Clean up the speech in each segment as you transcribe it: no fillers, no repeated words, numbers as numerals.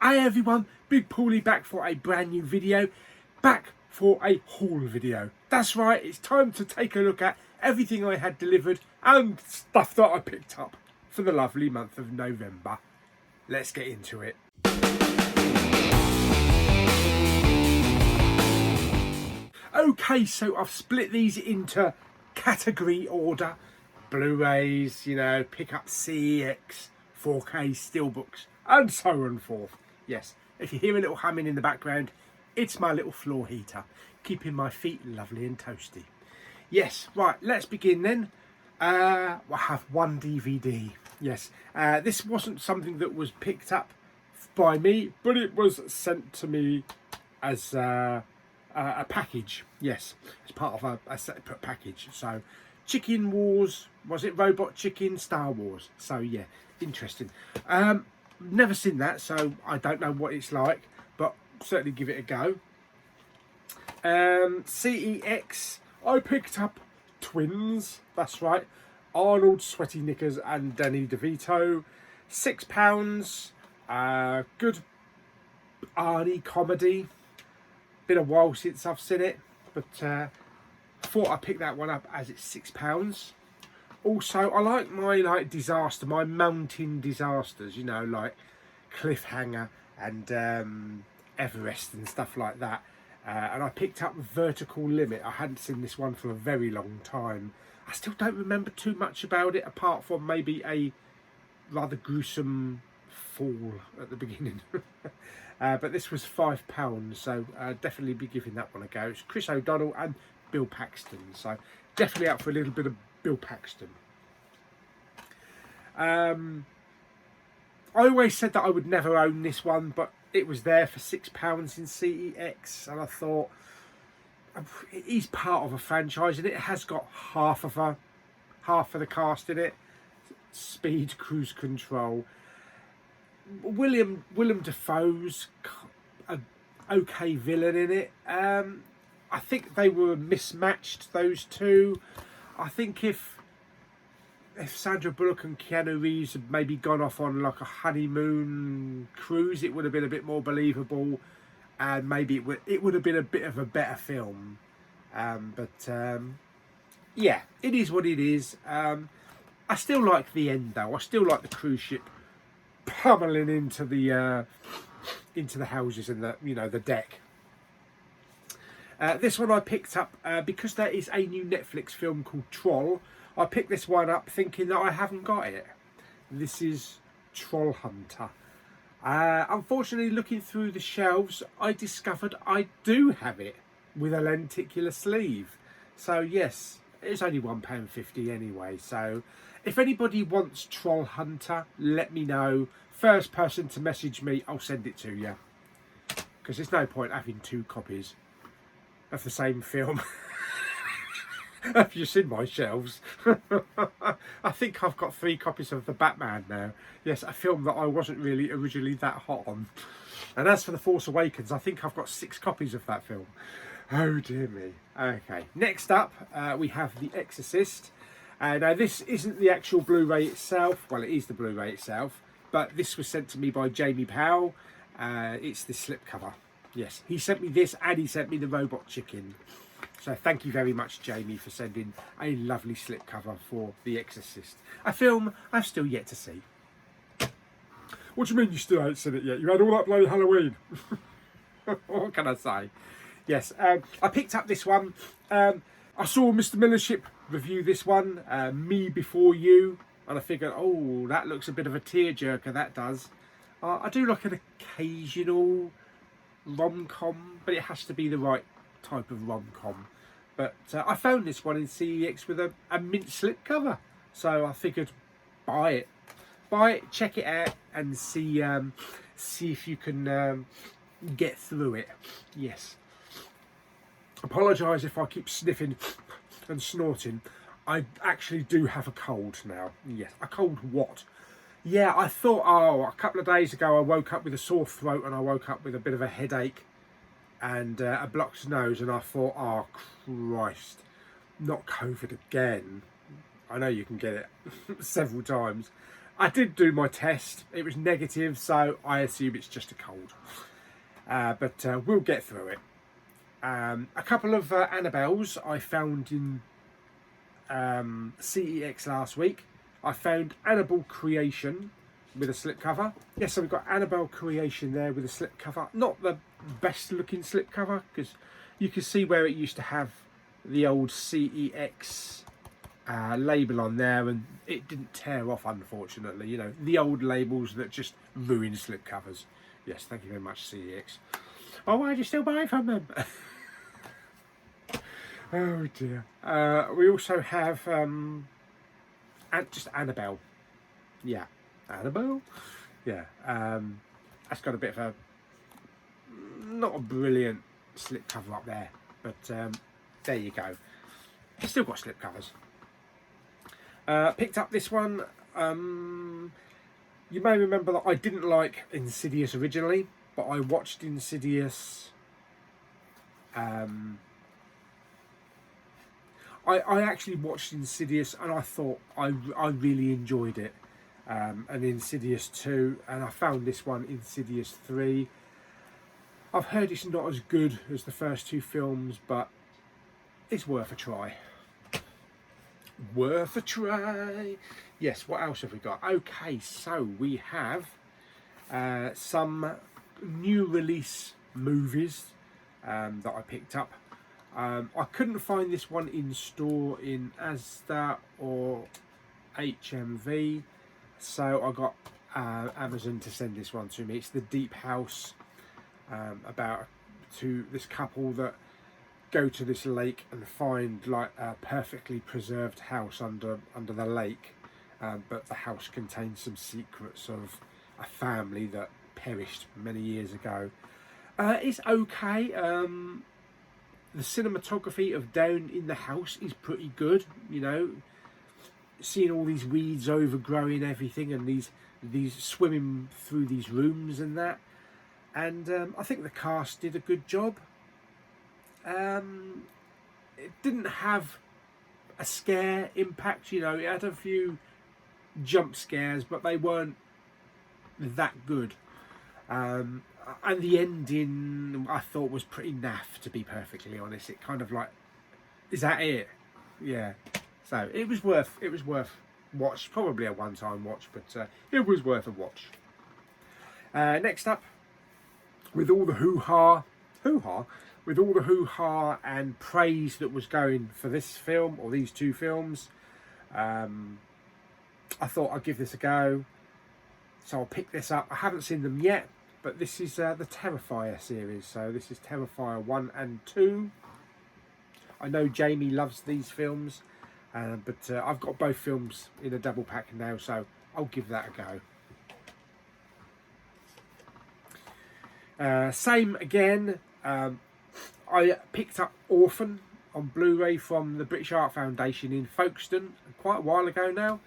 Hey everyone, Big Pauly back for a brand new video, back for a haul video. That's right, it's time to take a look at everything I had delivered and stuff that I picked up for the lovely month of November. Let's get into it. Okay, so I've split these into category order. Blu-rays, you know, pick up CEX, 4K steelbooks, and so on forth. Yes, if you hear a little humming in the background, it's my little floor heater, keeping my feet lovely and toasty. Yes, right, let's begin then. I have one DVD. Yes, this wasn't something that was picked up by me, but it was sent to me as a package. Yes, as part of a separate package. So, Chicken Wars, was it Robot Chicken Star Wars? So yeah, interesting. Never seen that, so I don't know what it's like, but certainly give it a go. CEX, I picked up Twins, that's right, Arnold Sweaty Knickers and Danny DeVito, £6, good Arnie comedy. Been a while since I've seen it, but thought I'd pick that one up as it's £6. Also, I like my disaster, my mountain disasters, you know, like Cliffhanger and Everest and stuff like that. And I picked up Vertical Limit. I hadn't seen this one for a very long time. I still don't remember too much about it, apart from maybe a rather gruesome fall at the beginning. But this was £5, so definitely be giving that one a go. It's Chris O'Donnell and Bill Paxton, so definitely out for a little bit of Bill Paxton. I always said that I would never own this one, but it was there for £6 in CEX, and I thought it is part of a franchise, and it has got half of the cast in it. Speed, Cruise Control. Willem Dafoe's an okay villain in it. I think they were mismatched, those two. I think if Sandra Bullock and Keanu Reeves had maybe gone off on like a honeymoon cruise, it would have been a bit more believable, and maybe it would have been a bit of a better film. Yeah, it is what it is. I still like the end though. I still like the cruise ship pummeling into the houses and the deck. This one I picked up because there is a new Netflix film called Troll. I picked this one up thinking that I haven't got it. This is Troll Hunter. Unfortunately, looking through the shelves, I discovered I do have it with a lenticular sleeve. So yes, it's only £1.50 anyway. So if anybody wants Troll Hunter, let me know. First person to message me, I'll send it to you. Because there's no point having two copies of the same film. Have you seen my shelves? I think I've got 3 copies of The Batman now. Yes, a film that I wasn't really originally that hot on. And as for The Force Awakens, I think I've got 6 copies of that film. Oh dear me. Okay, next up we have The Exorcist. Now this isn't the actual Blu-ray itself. Well, it is the Blu-ray itself, but this was sent to me by Jamie Powell. It's the slipcover. Yes, he sent me this and he sent me the Robot Chicken. So thank you very much, Jamie, for sending a lovely slipcover for The Exorcist. A film I've still yet to see. What do you mean you still haven't seen it yet? You had all that bloody Halloween. What can I say? Yes, I picked up this one. I saw Mr. Millership review this one, Me Before You, and I figured, oh, that looks a bit of a tearjerker, that does. I do like an occasional rom-com, but it has to be the right type of rom-com. But I found this one in CEX with a mint slip cover, so I figured buy it, check it out, and see if you can get through it. Yes. Apologise if I keep sniffing and snorting. I actually do have a cold now. Yes, a cold what? Yeah, I thought, a couple of days ago I woke up with a sore throat and I woke up with a bit of a headache and a blocked nose, and I thought, oh Christ, not COVID again. I know you can get it several times. I did do my test. It was negative, so I assume it's just a cold. But we'll get through it. A couple of Annabelles I found in CEX last week. I found Annabelle Creation with a slipcover. Yes, so we've got Annabelle Creation there with a slipcover. Not the best looking slipcover, because you can see where it used to have the old CEX label on there, and it didn't tear off, unfortunately. You know, the old labels that just ruin slipcovers. Yes, thank you very much, CEX. Oh, why do you still buy from them? Oh dear. We also have just Annabelle. Yeah, Annabelle. Yeah, that's got a bit of a not a brilliant slip cover up there, but there you go. Still got slip covers. Picked up this one. You may remember that I didn't like Insidious originally, but I watched Insidious. I actually watched Insidious and I thought I really enjoyed it. And Insidious 2, and I found this one, Insidious 3. I've heard it's not as good as the first two films, but it's worth a try. Worth a try. Yes, what else have we got? Okay, so we have some new release movies that I picked up. I couldn't find this one in store in Asda or HMV, so I got Amazon to send this one to me. It's The Deep House, about this couple that go to this lake and find like a perfectly preserved house under the lake, but the house contains some secrets of a family that perished many years ago. It's okay. The cinematography of down in the house is pretty good, you know, seeing all these weeds overgrowing everything and these swimming through these rooms and that. And I think the cast did a good job. It didn't have a scare impact, you know, it had a few jump scares, but they weren't that good. And the ending I thought was pretty naff, to be perfectly honest. It kind of like, is that it? Yeah. So it was worth watch. Probably a one-time watch, but it was worth a watch. Next up, with all the hoo-ha and praise that was going for this film or these two films, I thought I'd give this a go. So I'll pick this up. I haven't seen them yet, but this is the Terrifier series. So this is Terrifier 1 and 2. I know Jamie loves these films, but I've got both films in a double pack now, so I'll give that a go. Same again. I picked up Orphan on Blu-ray from the British Art Foundation in Folkestone quite a while ago now.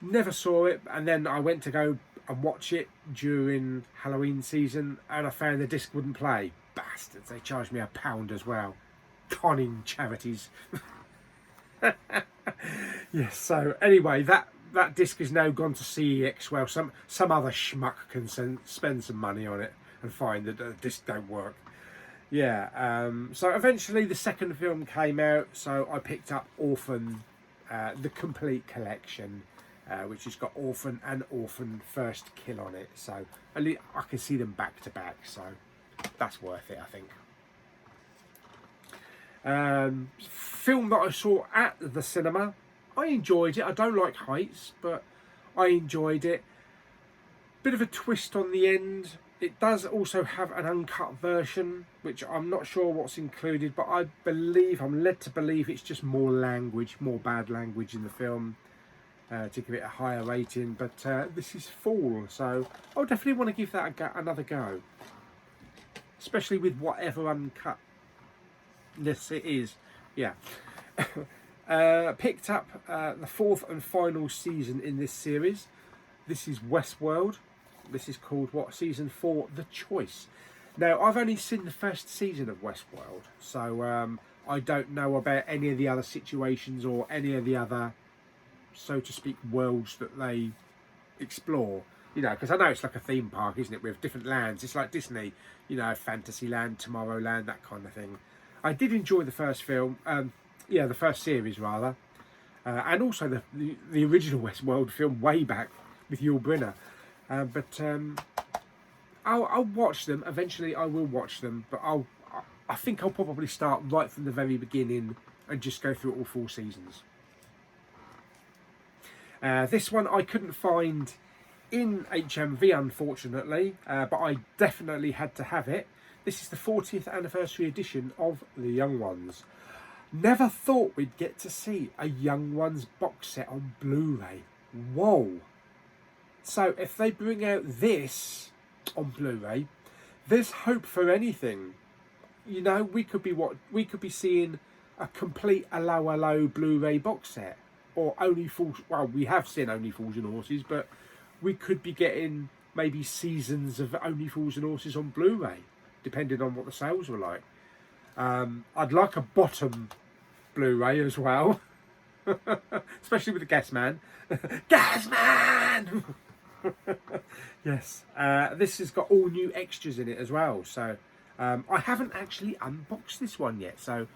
Never saw it, and then I went to go and watch it during Halloween season, and I found the disc wouldn't play. Bastards, they charged me £1 as well. Conning charities. Yes, so anyway, that disc is now gone to CEX. Well, some other schmuck can spend some money on it and find that the disc don't work. Yeah, so eventually the second film came out, so I picked up Orphan, the complete collection, which has got Orphan and Orphan First Kill on it. So at least I can see them back to back, so that's worth it, I think. Film that I saw at the cinema, I enjoyed it. I don't like heights, but I enjoyed it. Bit of a twist on the end. It does also have an uncut version, which I'm not sure what's included, but I'm led to believe it's just more bad language in the film, to give it a higher rating. But this is Fall, so I'll definitely want to give that another go, especially with whatever uncutness it is. Yeah. Picked up the fourth and final season in this series. This is Westworld. This is called season 4, The Choice. Now, I've only seen the first season of Westworld, so I don't know about any of the other situations or any of the other, so to speak, worlds that they explore. You know, because I know it's like a theme park, isn't it, with different lands. It's like Disney, you know, Fantasyland, Tomorrowland, that kind of thing. I did enjoy the first film, the first series rather, and also the original Westworld film way back with Yul Brynner. I'll watch them eventually. I will watch them, but I think I'll probably start right from the very beginning and just go through all 4 seasons. This one I couldn't find in HMV, unfortunately, but I definitely had to have it. This is the 40th anniversary edition of The Young Ones. Never thought we'd get to see a Young Ones box set on Blu-ray. Whoa! So if they bring out this on Blu-ray, there's hope for anything. You know, we could be seeing a complete Hello Blu-ray box set, or Only Fools. Well, we have seen Only Fools and Horses, but we could be getting maybe seasons of Only Fools and Horses on Blu-ray, depending on what the sales were like. I'd like a bottom Blu-ray as well, especially with the Gas Man. Gas Man! Yes, this has got all new extras in it as well. So I haven't actually unboxed this one yet. So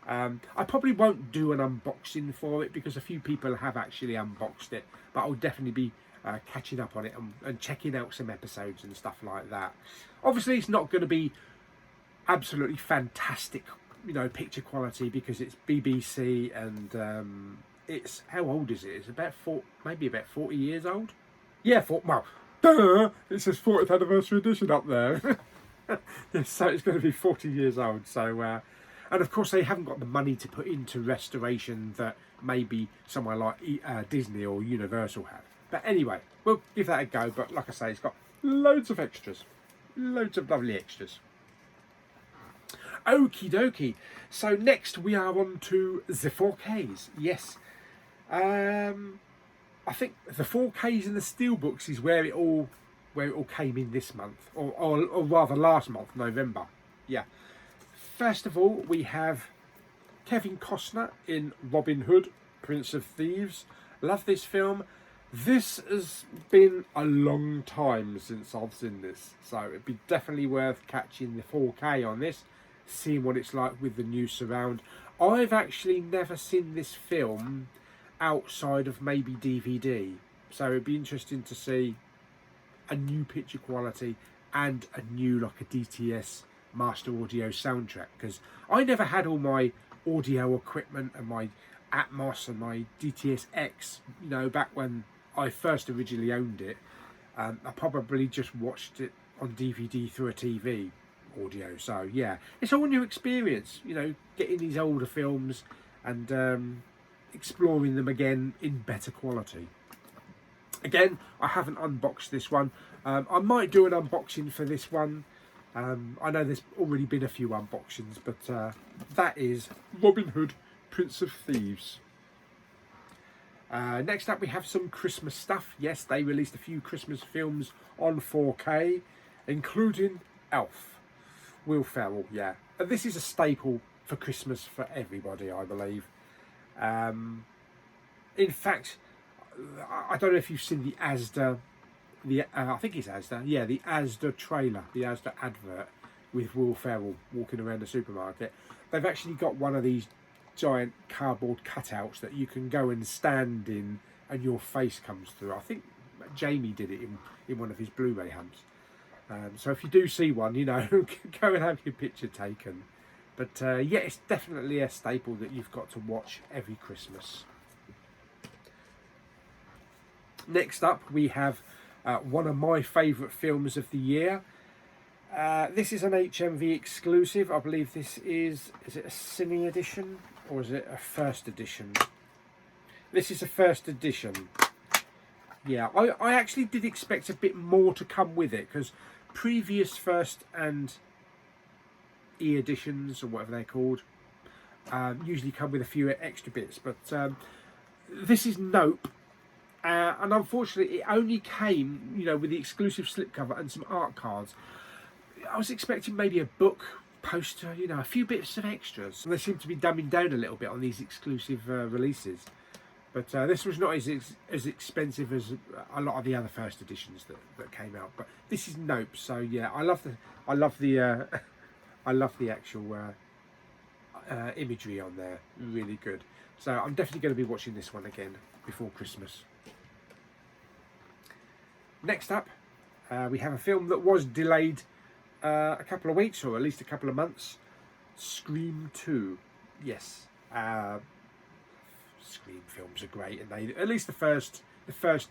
I probably won't do an unboxing for it because a few people have actually unboxed it. But I'll definitely be catching up on it and checking out some episodes and stuff like that. Obviously, it's not going to be absolutely fantastic, you know, picture quality because it's BBC and it's, how old is it? It's about maybe about 40 years old. Yeah, well, duh, it says 40th anniversary edition up there. Yes, so it's going to be 40 years old. So, and of course they haven't got the money to put into restoration that maybe somewhere like Disney or Universal have. But anyway, we'll give that a go. But like I say, it's got loads of extras. Loads of lovely extras. Okie dokie. So next we are on to the 4Ks. Yes. I think the 4Ks and the Steelbooks is where it all came in this month, or rather last month, November. Yeah. First of all, we have Kevin Costner in Robin Hood, Prince of Thieves. Love this film. This has been a long time since I've seen this, so it'd be definitely worth catching the 4K on this, seeing what it's like with the new surround. I've actually never seen this film outside of maybe DVD, so it'd be interesting to see a new picture quality and a new, like a DTS Master Audio soundtrack, because I never had all my audio equipment and my Atmos and my DTS X, you know, back when I first originally owned it. I probably just watched it on DVD through a TV audio. So yeah, it's all a new experience, you know, getting these older films and exploring them again in better quality. Again, I haven't unboxed this one. I might do an unboxing for this one. I know there's already been a few unboxings, but that is Robin Hood, Prince of Thieves. Next up we have some Christmas stuff. Yes, they released a few Christmas films on 4K, including Elf. Will Ferrell, yeah. This is a staple for Christmas for everybody, I believe. In fact, I don't know if you've seen the Asda, I think it's Asda, yeah, the Asda trailer, the Asda advert with Will Ferrell walking around the supermarket. They've actually got one of these giant cardboard cutouts that you can go and stand in and your face comes through. I think Jamie did it in one of his Blu-ray hunts. So if you do see one, you know, go and have your picture taken. But yeah, it's definitely a staple that you've got to watch every Christmas. Next up, we have one of my favourite films of the year. This is an HMV exclusive. I believe this is it a Cine edition or is it a first edition? This is a first edition. Yeah, I actually did expect a bit more to come with it, because previous first and E editions, or whatever they're called, usually come with a few extra bits, but this is Nope. And unfortunately, it only came, you know, with the exclusive slipcover and some art cards. I was expecting maybe a book, poster, you know, a few bits of extras. And they seem to be dumbing down a little bit on these exclusive releases. But this was not as expensive as a lot of the other first editions that came out. But this is Nope. So yeah, I love the I love the actual imagery on there. Really good. So I'm definitely going to be watching this one again before Christmas. Next up, we have a film that was delayed a couple of weeks, or at least a couple of months. Scream 2. Yes. Scream films are great, and they, at least the first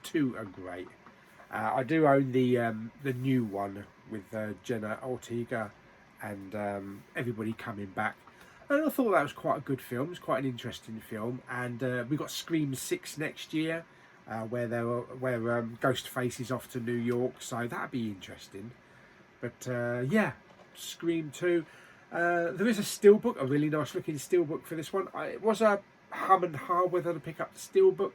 two are great. I do own the new one with Jenna Ortega and everybody coming back, and I thought that was quite a good film. It's quite an interesting film, and we got Scream 6 next year, where Ghostface is off to New York, so that'd be interesting. But yeah, Scream 2. There is a steelbook, a really nice looking steelbook for this one. It was a hum and ha whether to pick up the steelbook,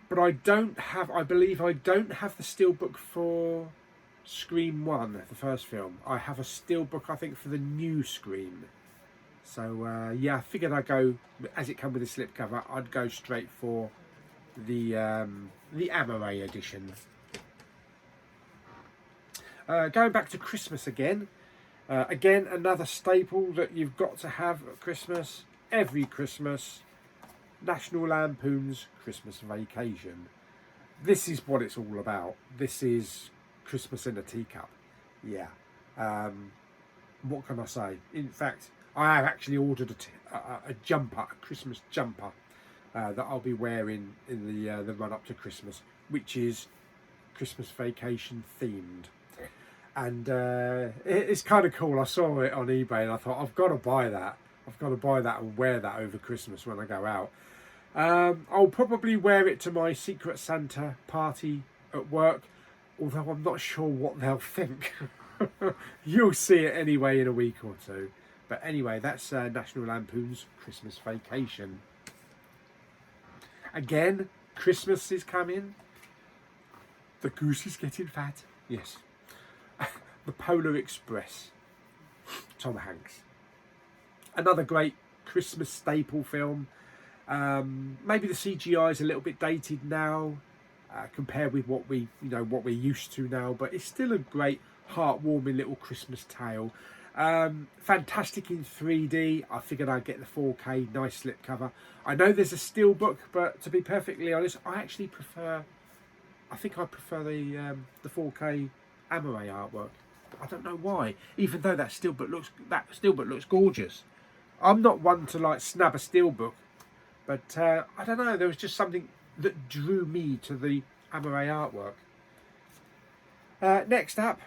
but I believe I don't have the steelbook for Scream 1, the first film. I have a steelbook, I think, for the new Scream. So yeah, I figured I'd go, as it come with a slipcover, I'd go straight for the Amaray edition. Going back to Christmas again. Again, another staple that you've got to have at Christmas, every Christmas, National Lampoon's Christmas Vacation. This is what it's all about. This is Christmas in a teacup. Yeah. What can I say? In fact, I have actually ordered a jumper, a Christmas jumper, that I'll be wearing in the run up to Christmas, which is Christmas Vacation themed. And it's kind of cool. I saw it on eBay and I thought, I've got to buy that. I've got to buy that and wear that over Christmas when I go out. I'll probably wear it to my Secret Santa party at work, although I'm not sure what they'll think. You'll see it anyway in a week or two. But anyway, that's National Lampoon's Christmas Vacation. Again, Christmas is coming. The goose is getting fat. Yes. The Polar Express, Tom Hanks. Another great Christmas staple film. Maybe the CGI is a little bit dated now, compared with what we're used to now, but it's still a great, heartwarming little Christmas tale. Fantastic in 3D. I figured I'd get the 4K, nice slipcover. I know there's a steelbook, but to be perfectly honest, I prefer the 4K Amaray artwork. I don't know why, even though that steelbook looks gorgeous. I'm not one to like snab a steelbook, but I don't know, there was just something that drew me to the Amaray artwork. Next up,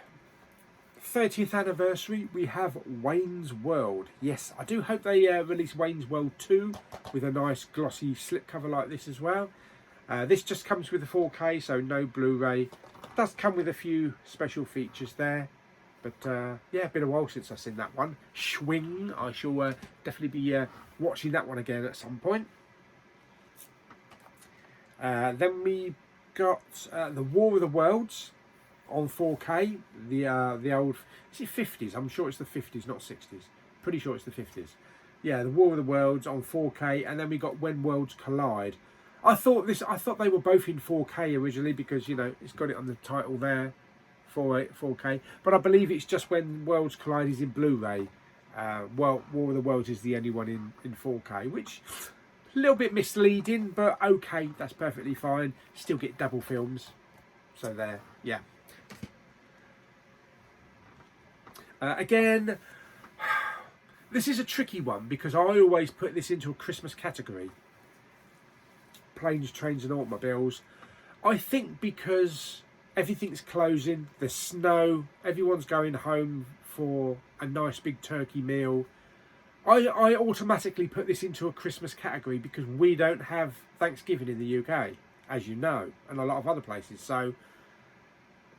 30th anniversary, we have Wayne's World. Yes, I do hope they release Wayne's World 2 with a nice glossy slipcover like this as well. This just comes with a 4K, so no Blu-ray. Does come with a few special features there, but yeah, been a while since I've seen that one. Schwing, I shall definitely be watching that one again at some point. Then we got the War of the Worlds on 4K. The old, is it 50s? I'm sure it's the 50s, not 60s. Pretty sure it's the 50s. Yeah, the War of the Worlds on 4K, and then we got When Worlds Collide. I thought they were both in 4K originally because, you know, it's got it on the title there, 4K. But I believe it's just When Worlds Collide is in Blu-ray. Well, War of the Worlds is the only one in 4K, which a little bit misleading, but okay, that's perfectly fine. Still get double films, so there, yeah. Again, this is a tricky one because I always put this into a Christmas category. Planes, Trains and Automobiles. I think because everything's closing, there's snow, everyone's going home for a nice big turkey meal, I automatically put this into a Christmas category because we don't have Thanksgiving in the UK, as you know, and a lot of other places. So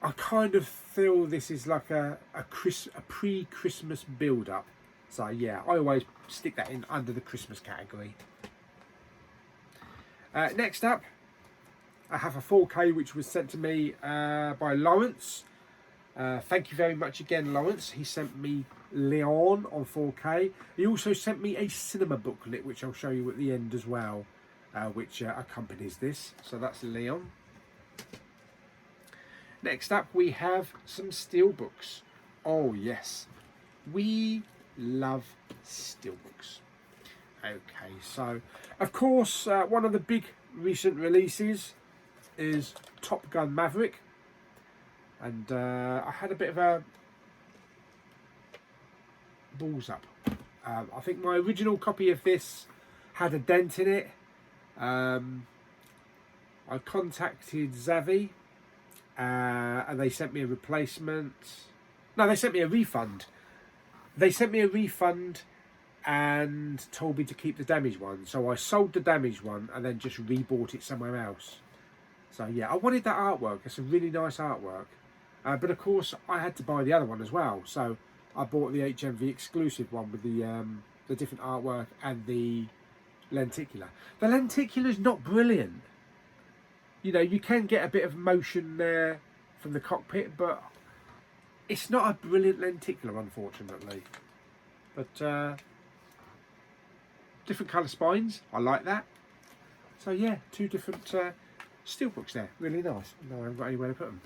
I kind of feel this is like a pre-Christmas build-up. So yeah, I always stick that in under the Christmas category. Next up, I have a 4K which was sent to me by Lawrence. Thank you very much again, Lawrence. He sent me Leon on 4K. He also sent me a cinema booklet, which I'll show you at the end as well, which accompanies this. So that's Leon. Next up, we have some steelbooks. Oh yes, we love steelbooks. Okay, so of course one of the big recent releases is Top Gun Maverick, and I had a bit of a balls up. I think my original copy of this had a dent in it. I contacted Zavi and they sent me a replacement. No, they sent me a refund. They sent me a refund and told me to keep the damaged one. So I sold the damaged one and then just rebought it somewhere else. So yeah, I wanted that artwork. It's a really nice artwork. But of course, I had to buy the other one as well. So I bought the HMV exclusive one with the different artwork and the lenticular. The lenticular is not brilliant. You know, you can get a bit of motion there from the cockpit, but it's not a brilliant lenticular, unfortunately. But different colour spines, I like that. So yeah, two different steelbooks there, really nice. No, I haven't got anywhere to put them.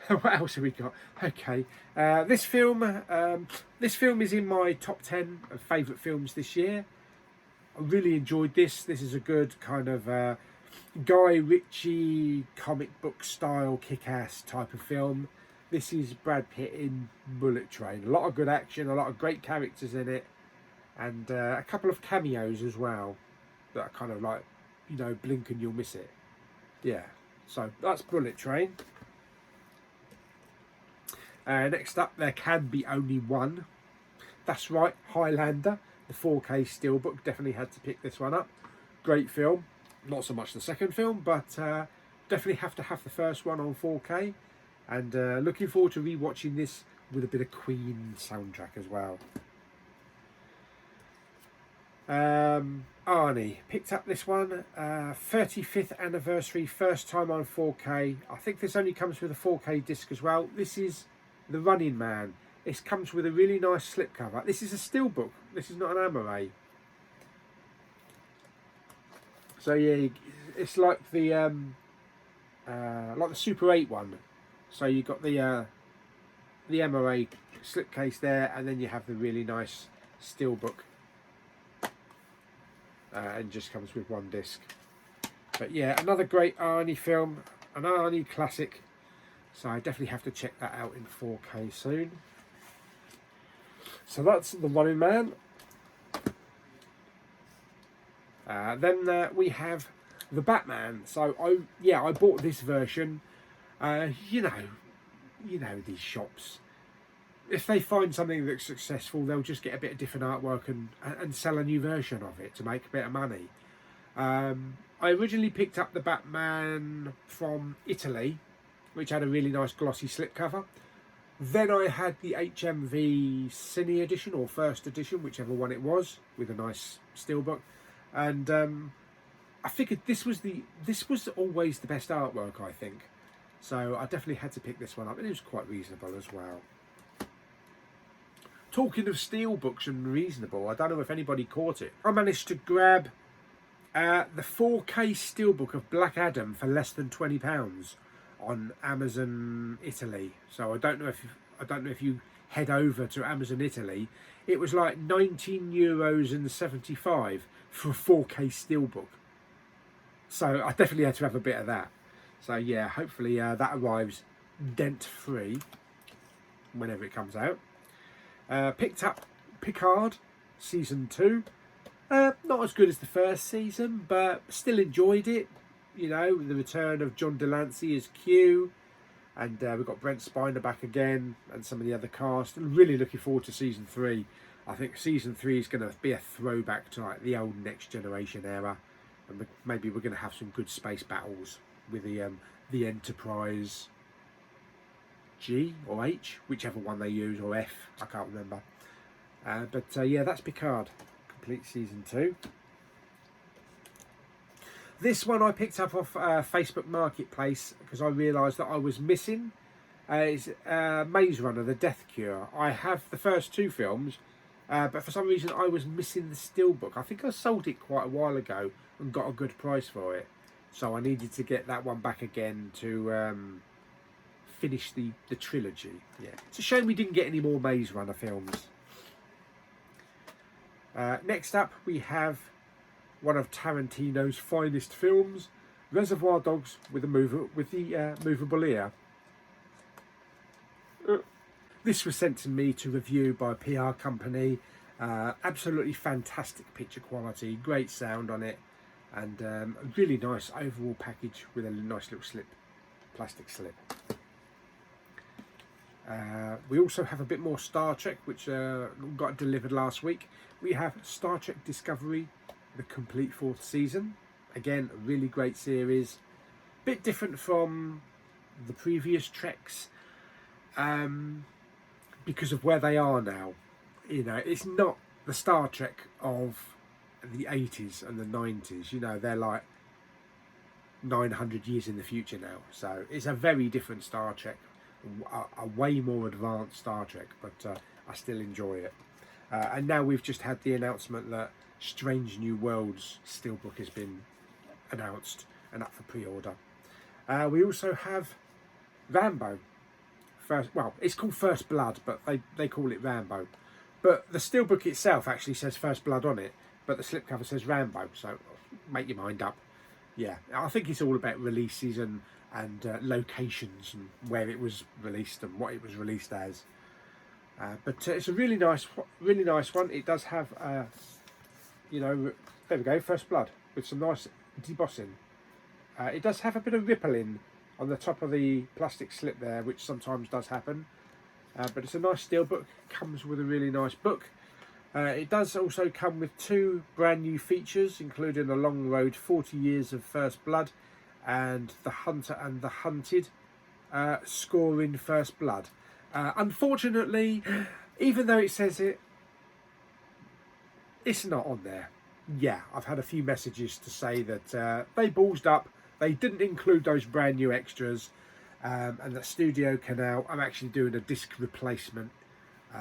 What else have we got? Okay, this film is in my top 10 of favourite films this year. I really enjoyed this. This is a good kind of Guy Ritchie comic book style kick-ass type of film. This is Brad Pitt in Bullet Train. A lot of good action, a lot of great characters in it, and a couple of cameos as well that are kind of like, you know, blink and you'll miss it. Yeah, so that's Bullet Train. Next up, There Can Be Only One. That's right, Highlander, the 4K steelbook. Definitely had to pick this one up. Great film. Not so much the second film, but definitely have to have the first one on 4K. And looking forward to rewatching this with a bit of Queen soundtrack as well. Arnie picked up this one, 35th anniversary, first time on 4K. I think this only comes with a 4K disc as well. This is The Running Man. It comes with a really nice slipcover. This is a steelbook. This is not an Amaray. So yeah, it's like the Super 8 one. So you got the Amaray slipcase there, and then you have the really nice steelbook. And just comes with one disc. But yeah, another great Arnie film, an Arnie classic. So I definitely have to check that out in 4K soon. So that's The Running Man. Then we have The Batman. So I bought this version. You know these shops. If they find something that's successful, they'll just get a bit of different artwork and sell a new version of it to make a bit of money. I originally picked up the Batman from Italy, which had a really nice glossy slipcover. Then I had the HMV Cine edition or first edition, whichever one it was, with a nice steelbook. And I figured this was always the best artwork, I think. So I definitely had to pick this one up, and it was quite reasonable as well. Talking of steelbooks and reasonable, I don't know if anybody caught it. I managed to grab the 4K steelbook of Black Adam for less than £20 on Amazon Italy. So I don't know if you head over to Amazon Italy. It was like €19.75 for a 4K steelbook. So I definitely had to have a bit of that. So yeah, hopefully that arrives dent free whenever it comes out. Picked up Picard season 2. Not as good as the first season, but still enjoyed it. You know, the return of John Delancey as Q, and we've got Brent Spiner back again, and some of the other cast. I'm really looking forward to season 3. I think season 3 is going to be a throwback to like the old Next Generation era, and maybe we're going to have some good space battles with the Enterprise G or H, whichever one they use, or F, I can't remember. But yeah, that's Picard, complete season 2. This one I picked up off Facebook Marketplace because I realised that I was missing is Maze Runner, The Death Cure. I have the first 2 films, but for some reason I was missing the steelbook. I think I sold it quite a while ago and got a good price for it. So I needed to get that one back again to finish the trilogy. Yeah, it's a shame we didn't get any more Maze Runner films. Next up, we have one of Tarantino's finest films, Reservoir Dogs with the movable ear. This was sent to me to review by a PR company. Absolutely fantastic picture quality, great sound on it, and a really nice overall package with a nice little plastic slip. We also have a bit more Star Trek, which got delivered last week. We have Star Trek Discovery, the complete 4th season. Again, a really great series. Bit different from the previous Treks because of where they are now. You know, it's not the Star Trek of the 80s and the 90s. You know, they're like 900 years in the future now. So it's a very different Star Trek. A way more advanced Star Trek, but I still enjoy it. And now we've just had the announcement that Strange New Worlds steelbook has been announced and up for pre-order. We also have Rambo. Well, it's called First Blood, but they call it Rambo. But the steelbook itself actually says First Blood on it, but the slipcover says Rambo, so make your mind up. Yeah, I think it's all about releases and locations and where it was released and what it was released as. But it's a really nice one. It does have, you know, there we go, First Blood with some nice debossing. It does have a bit of rippling on the top of the plastic slip there, which sometimes does happen. But it's a nice steelbook. Comes with a really nice book. It does also come with 2 brand new features, including A Long Road, 40 Years of First Blood, and The Hunter and the Hunted, scoring First Blood. Unfortunately, even though it says it, it's not on there. Yeah, I've had a few messages to say that they ballsed up, they didn't include those brand new extras, and that Studio Canal are actually doing a disc replacement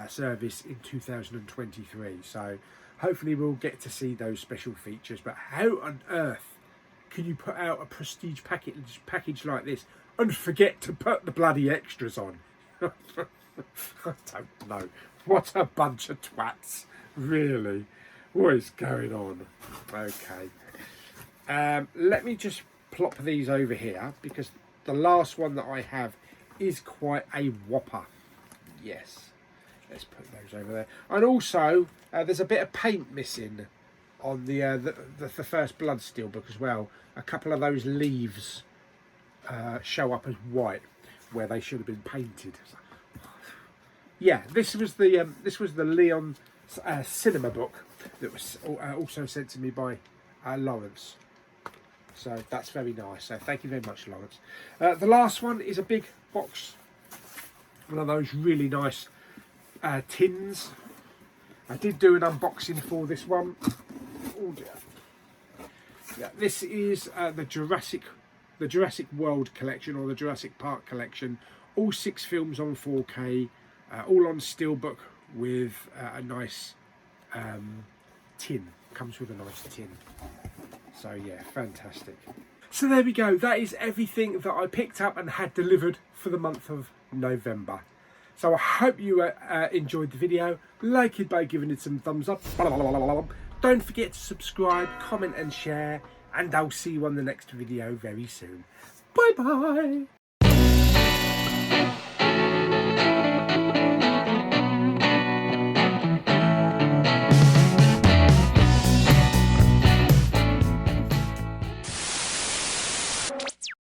service in 2023. So hopefully we'll get to see those special features. But how on earth can you put out a prestige package like this and forget to put the bloody extras on? I don't know. What a bunch of twats, really. What is going on? Okay. Let me just plop these over here, because the last one that I have is quite a whopper. Yes. Let's put those over there. And also, there's a bit of paint missing on the First Blood steelbook as well. A couple of those leaves show up as white where they should have been painted. Yeah, this was the Leon cinema book that was also sent to me by Lawrence. So that's very nice. So thank you very much, Lawrence. The last one is a big box. One of those really nice tins. I did do an unboxing for this one. Oh dear. Yeah, this is the Jurassic World collection, or the Jurassic Park collection. All 6 films on 4K, all on steelbook with a nice tin. Comes with a nice tin. So yeah, fantastic. So there we go. That is everything that I picked up and had delivered for the month of November. So I hope you enjoyed the video. Like it by giving it some thumbs up. Don't forget to subscribe, comment and share. And I'll see you on the next video very soon. Bye bye.